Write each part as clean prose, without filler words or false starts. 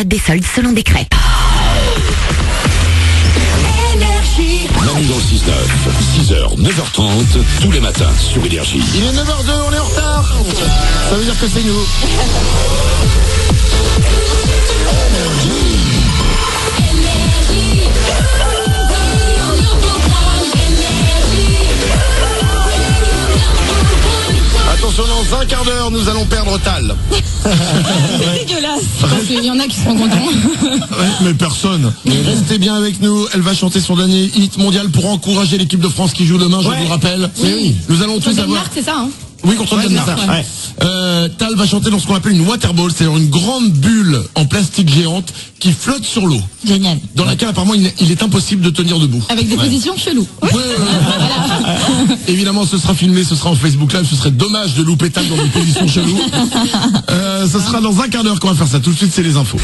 méthode des soldes selon décret. Manu dans le 6-9, 6h, 9h30, tous les matins sur Énergie. Il est 9h02, on est en retard. Ça veut dire que c'est nous. Attention, dans un quart d'heure, nous allons perdre Tal. C'est dégueulasse. Parce qu'il y en a qui seront contents. Ouais, mais personne. Mais restez bien avec nous. Elle va chanter son dernier hit mondial pour encourager l'équipe de France qui joue demain, je vous le rappelle. Oui. Nous allons tous avoir... C'est ça, hein. Oui, contre le Danemark. Ouais. Tal va chanter dans ce qu'on appelle une waterball, c'est-à-dire une grande bulle en plastique géante qui flotte sur l'eau. Génial. Dans laquelle apparemment il est impossible de tenir debout. Avec des positions cheloues. Ouais. Évidemment, ce sera filmé, ce sera en Facebook Live, ce serait dommage de louper Tal dans des positions cheloues. Ce sera dans un quart d'heure qu'on va faire ça. Tout de suite, c'est les infos.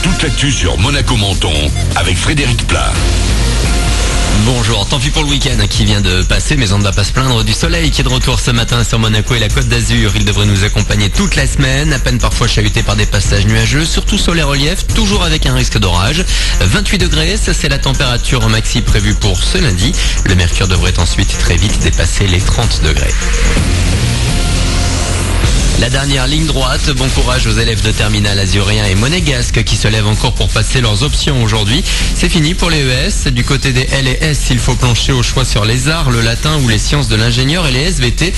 Toute l'actu sur Monaco-Menton avec Frédéric Plat. Bonjour, tant pis pour le week-end qui vient de passer, mais on ne va pas se plaindre du soleil qui est de retour ce matin sur Monaco et la Côte d'Azur. Il devrait nous accompagner toute la semaine, à peine parfois chahuté par des passages nuageux, surtout sur les reliefs, toujours avec un risque d'orage. 28 degrés, ça c'est la température en maxi prévue pour ce lundi. Le mercure devrait ensuite très vite dépasser les 30 degrés. La dernière ligne droite, bon courage aux élèves de terminale azurien et monégasque qui se lèvent encore pour passer leurs options aujourd'hui. C'est fini pour les ES. Du côté des L et S, il faut plancher au choix sur les arts, le latin ou les sciences de l'ingénieur et les SVT.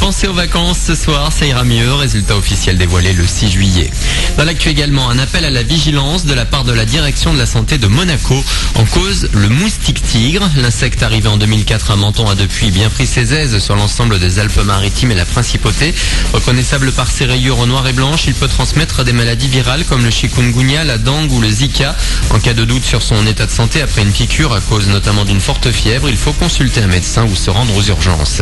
Pensez aux vacances ce soir, ça ira mieux. Résultat officiel dévoilé le 6 juillet. Dans l'actu également, un appel à la vigilance de la part de la direction de la santé de Monaco. En cause, le moustique tigre. L'insecte arrivé en 2004 à Menton a depuis bien pris ses aises sur l'ensemble des Alpes-Maritimes et la Principauté. Reconnaissable par ses rayures noires et blanches, il peut transmettre des maladies virales comme le chikungunya, la dengue ou le zika. En cas de doute sur son état de santé après une piqûre à cause notamment d'une forte fièvre, il faut consulter un médecin ou se rendre aux urgences.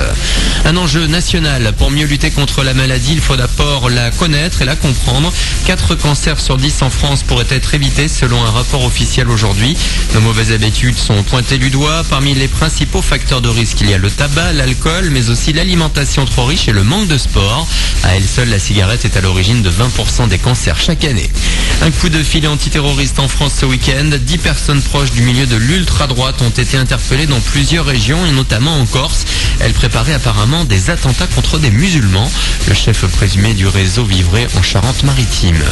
Un enjeu national. Pour mieux lutter contre la maladie, il faut d'abord la connaître et la comprendre. 4 cancers sur 10 en France pourraient être évités selon un rapport officiel aujourd'hui. Nos mauvaises habitudes sont pointées du doigt. Parmi les principaux facteurs de risque, il y a le tabac, l'alcool, mais aussi l'alimentation trop riche et le manque de sport. À elle seule, la cigarette est à l'origine de 20% des cancers chaque année. Un coup de filet antiterroriste en France ce week-end. 10 personnes proches du milieu de l'ultra-droite ont été interpellées dans plusieurs régions et notamment en Corse. Elles préparaient apparemment des attentats contre des musulmans. Le chef présumé du réseau vivrait en Charente-Maritime.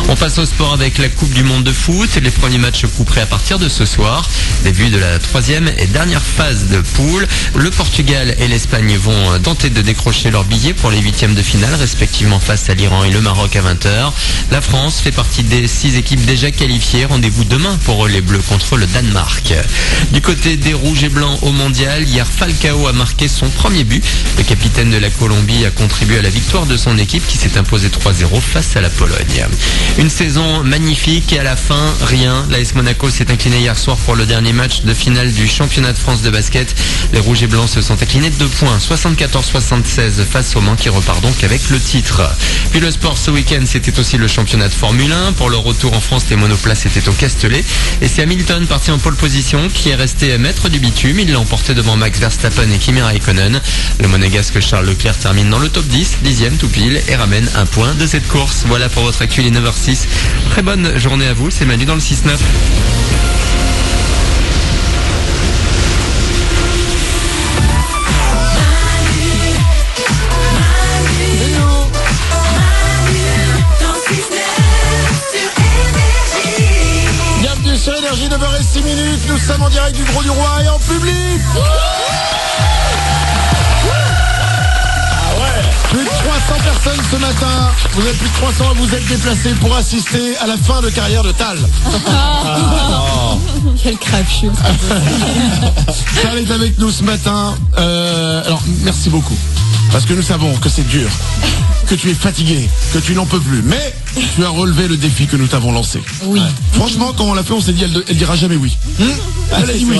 On passe au sport avec la Coupe du Monde de foot. Les premiers matchs couperaient à partir de ce soir. Début de la 3e et dernière phase de poule. Le Portugal et l'Espagne vont tenter de décrocher leur billet pour les 8e de finale, respectivement face à l'Iran et le Maroc à 20h. La France fait partie des 6 équipes déjà qualifiées. Rendez-vous demain pour les Bleus contre le Danemark. Du côté des Rouges et Blancs au Mondial, hier Falcao a marqué son premier but. Le capitaine de la Colombie a contribué à la victoire de son équipe qui s'est imposée 3-0 face à la Pologne. Une saison magnifique et à la fin, rien. L'AS Monaco s'est incliné hier soir pour le dernier match de finale du championnat de France de basket. Les Rouges et Blancs se sont inclinés de 2 points, 74-76 face au Mans qui repart donc avec le titre. Puis le sport ce week-end, c'était aussi le championnat de Formule 1. Pour le retour en France, les monoplaces étaient au Castellet. Et c'est Hamilton parti en pole position qui est resté maître du bitume. Il l'a emporté devant Max Verstappen et Kimi Raikkonen. Le monégasque Charles Leclerc termine dans le top 10, 10e tout pile, et ramène un point de cette course. Voilà pour votre actu, il est 9h06. Très bonne journée à vous, c'est Manu dans le 6-9. Sur Énergie, 9h06, nous sommes en direct du Gros du Roi et en public. Plus de 300 personnes ce matin. Vous êtes plus de 300 à vous être déplacés pour assister à la fin de carrière de Tal. Quel crapule. Tal est avec nous ce matin. Alors, merci beaucoup. Parce que nous savons que c'est dur, que tu es fatigué, que tu n'en peux plus. Mais tu as relevé le défi que nous t'avons lancé. Oui. Franchement, quand on l'a fait, on s'est dit, elle dira jamais oui. Elle a dit oui.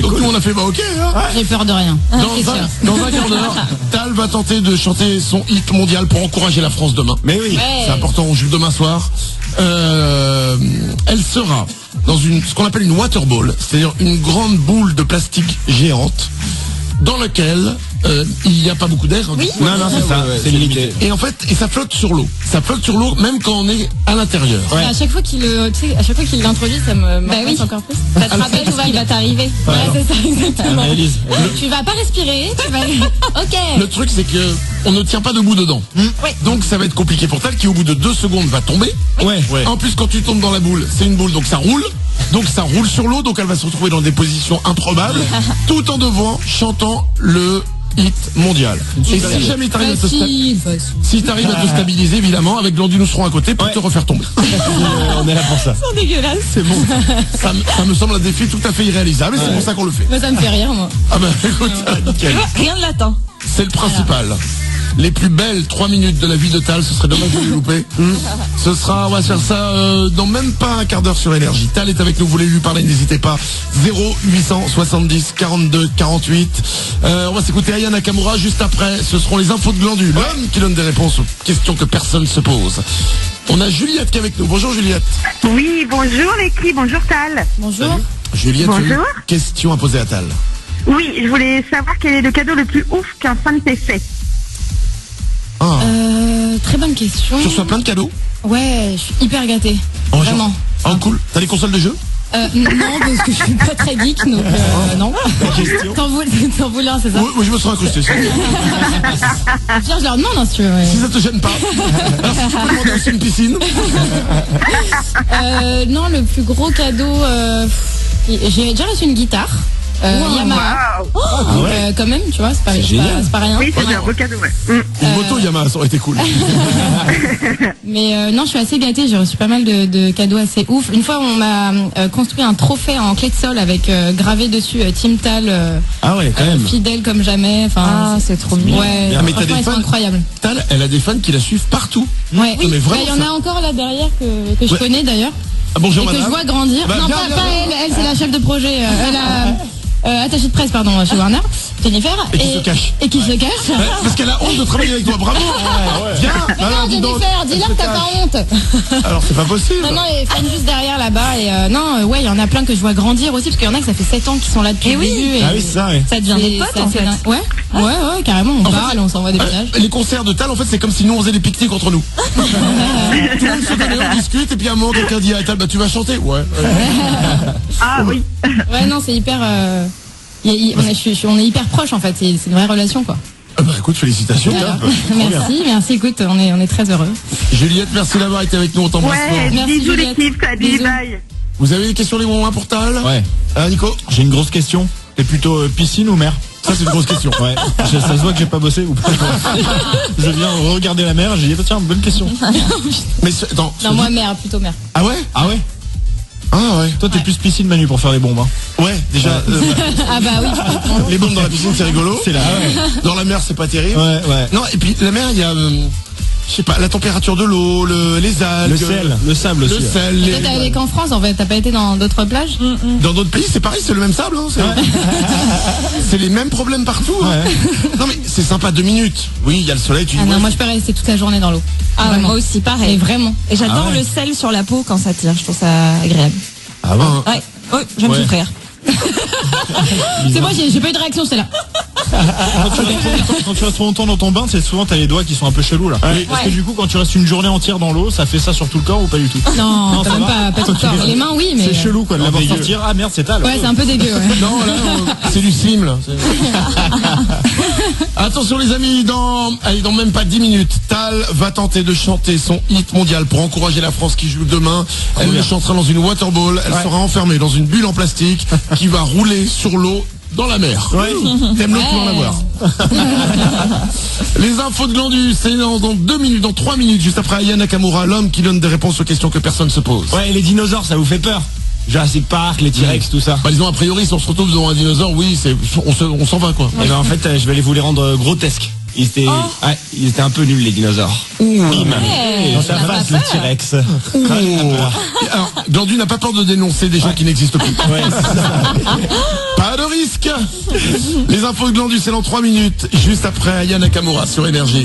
Donc cool. nous, on a fait, bah ok. Hein. J'ai peur de rien. Dans un quart d'heure, Tal va tenter de chanter son hit mondial pour encourager la France demain. Mais oui. Ouais. C'est important, on joue demain soir. Elle sera dans ce qu'on appelle une waterball, c'est-à-dire une grande boule de plastique géante dans laquelle il n'y a pas beaucoup d'air. Oui. Non, c'est ça, c'est limité. Et en fait, ça flotte sur l'eau. Ça flotte sur l'eau même quand on est à l'intérieur. À chaque fois qu'il l'introduit, ça me m'intéresse encore plus. Ça te rappelle ce qui va t'arriver. Ouais, c'est ça, exactement. Élise. Tu vas pas respirer, tu vas... Ok. Le truc, c'est que on ne tient pas debout dedans. Donc ça va être compliqué pour Tal qui, au bout de 2 secondes, va tomber. Ouais. En plus, quand tu tombes dans la boule, c'est une boule, donc ça roule. Donc ça roule sur l'eau, donc elle va se retrouver dans des positions improbables, tout en devant, chantant le hit mondial. Et si jamais t'arrives à te stabiliser, évidemment, avec Glandu, nous serons à côté pour te refaire tomber. On est là pour ça. C'est dégueulasse. C'est bon. Ça me semble un défi tout à fait irréalisable, et c'est pour ça qu'on le fait. Moi, ça me fait rire, moi. Ah ben écoute, nickel. Rien ne l'attend. C'est le principal. Les plus belles 3 minutes de la vie de Tal, ce serait dommage de les louper. Ce sera, on va faire ça dans même pas un quart d'heure sur Énergie. Tal est avec nous, vous voulez lui parler, n'hésitez pas. 0870 42 48. On va s'écouter Aya Nakamura juste après. Ce seront les infos de Glandu, l'homme qui donne des réponses aux questions que personne ne se pose. On a Juliette qui est avec nous. Bonjour Juliette. Oui, bonjour l'équipe, bonjour Tal. Bonjour. Salut. Juliette, Bonjour. tu as une question à poser à Tal. Oui, je voulais savoir quel est le cadeau le plus ouf qu'un fan t'ait fait. Ah. Très bonne question. Tu reçois plein de cadeaux? Ouais, je suis hyper gâtée. Oh, Vraiment. Oh cool. T'as des consoles de jeux? Non, parce que je suis pas très geek, donc non. T'en voulais un, c'est ça? Oui, je me serais incrusté. Pierre, je leur demande, hein, si tu veux. Ouais. Si ça te gêne pas. Alors, si tu peux demander aussi une piscine. Non, le plus gros cadeau, j'ai déjà reçu une guitare. Yamaha. Wow. Donc, quand même, tu vois, c'est pas rien. Oui, c'est un beau cadeau, ouais. Une moto Yamaha, ça aurait été cool. Mais non, je suis assez gâtée, j'ai reçu pas mal de cadeaux assez ouf. Une fois, on m'a construit un trophée en clé de sol avec gravé dessus Team Tal, Ah ouais, quand même. fidèle comme jamais. Enfin, c'est trop mignon. Ouais, Ah, mais t'as franchement, des ils sont fans incroyables. Tal, elle a des fans qui la suivent partout. Ouais. Non, mais vraiment, Il y en a encore là derrière que je Ouais. connais d'ailleurs. Ah, bonjour Et que je madame. vois grandir. Bah, Non, viens, pas viens. elle, c'est la chef de projet. Attachée de presse, pardon, chez Warner, Jennifer. Et qui se cache. Et qui se cache. Ouais, parce qu'elle a honte de travailler avec toi, bravo. Viens. Mais Alors, non, dis donc. Jennifer, dis-leur que t'as pas honte. Alors c'est pas possible. Non, elle fan juste derrière là-bas. Et ouais, il y en a plein que je vois grandir aussi, parce qu'il y en a que ça fait 7 ans qu'ils sont là depuis le début. Ah oui, c'est ça, ouais. Ça devient des potes en fait. Ouais, carrément, on parle, on s'envoie des messages. Les concerts de Tal, en fait, c'est comme si nous on faisait des pique-niques entre nous. Tout le monde se connaît, on discute, et puis à un moment, quelqu'un dit à Tal, bah tu vas chanter. Ouais. Ah oui. Ouais, non, c'est hyper. On est hyper proches en fait, c'est une vraie relation quoi. Bah écoute, félicitations. Voilà. Tal. Merci, écoute, on est très heureux. Juliette, merci d'avoir été avec nous, on t'embrasse fort. Ouais, Merci, bisous Juliette. l'équipe, salut, Bisous. bye. Vous avez des questions les moments pour Tal? Ouais. Nico? J'ai une grosse question. T'es plutôt piscine ou mer? Ça c'est une grosse question. Ouais. Ça se voit que j'ai pas bossé ou pas. Je viens regarder la mer, j'ai dit tiens, bonne question. Mais attends. Non, moi mère, plutôt mère. Ah ouais? Ah ouais? Ah ouais. Toi t'es plus piscine Manu pour faire les bombes, hein. Ouais, déjà. Ah bah oui. Les bombes dans la piscine c'est rigolo. C'est là. Dans la mer c'est pas terrible. Ouais, ouais. Non, et puis la mer il y a, je sais pas, la température de l'eau, les algues. Le sel, le sable aussi. Le sel. Toi t'es allé qu'en France en fait, t'as pas été dans d'autres plages? Dans d'autres pays c'est pareil, c'est le même sable. Hein, c'est les mêmes problèmes partout. Hein. Non mais c'est sympa 2 minutes. Oui, il y a le soleil, tu dis. Ah non, ouais, moi je peux rester toute la journée dans l'eau. Ah ouais, Vraiment. moi aussi, pareil. Et vraiment. Et j'adore Ah ouais. le sel sur la peau quand ça tire, je trouve ça agréable. Ah ouais. Ouais, j'aime Ouais. souffrir. C'est moi, j'ai pas eu de réaction, c'est là. Quand tu restes trop longtemps dans ton bain, c'est souvent t'as les doigts qui sont un peu chelous là. Parce que du coup quand tu restes une journée entière dans l'eau, ça fait ça sur tout le corps ou pas du tout? Non, ça quand même va. pas tout le corps. Les mains, oui, mais. C'est chelou quoi de Non, l'avoir dégueu. sortir. Ah merde, c'est Tal. Ouais, c'est un peu dégueu, ouais. Non, là, c'est du slim, là. Attention, les amis, dans même pas 10 minutes, Tal va tenter de chanter son hit mondial pour encourager la France qui joue demain. Elle le chantera dans une waterball. Elle sera enfermée dans une bulle en plastique qui va rouler sur l'eau dans la mer. T'aimes l'eau pour en avoir. Les infos de Glandu, c'est dans 2 minutes, dans 3 minutes, juste après Aya Nakamura, l'homme qui donne des réponses aux questions que personne se pose. Ouais, et les dinosaures, ça vous fait peur? Jurassic Park, les T-Rex, tout ça. Bah disons, a priori, si on se retrouve devant un dinosaure, oui, on s'en va, quoi. Et ben en fait, je vais aller vous les rendre grotesques. Ils étaient un peu nuls les dinosaures. Dans sa face, le T-Rex. Alors, Glandu n'a pas peur de dénoncer des gens qui n'existent plus. Pas de risque. Les infos de Glandu, c'est dans 3 minutes, juste après Aya Nakamura sur Énergie.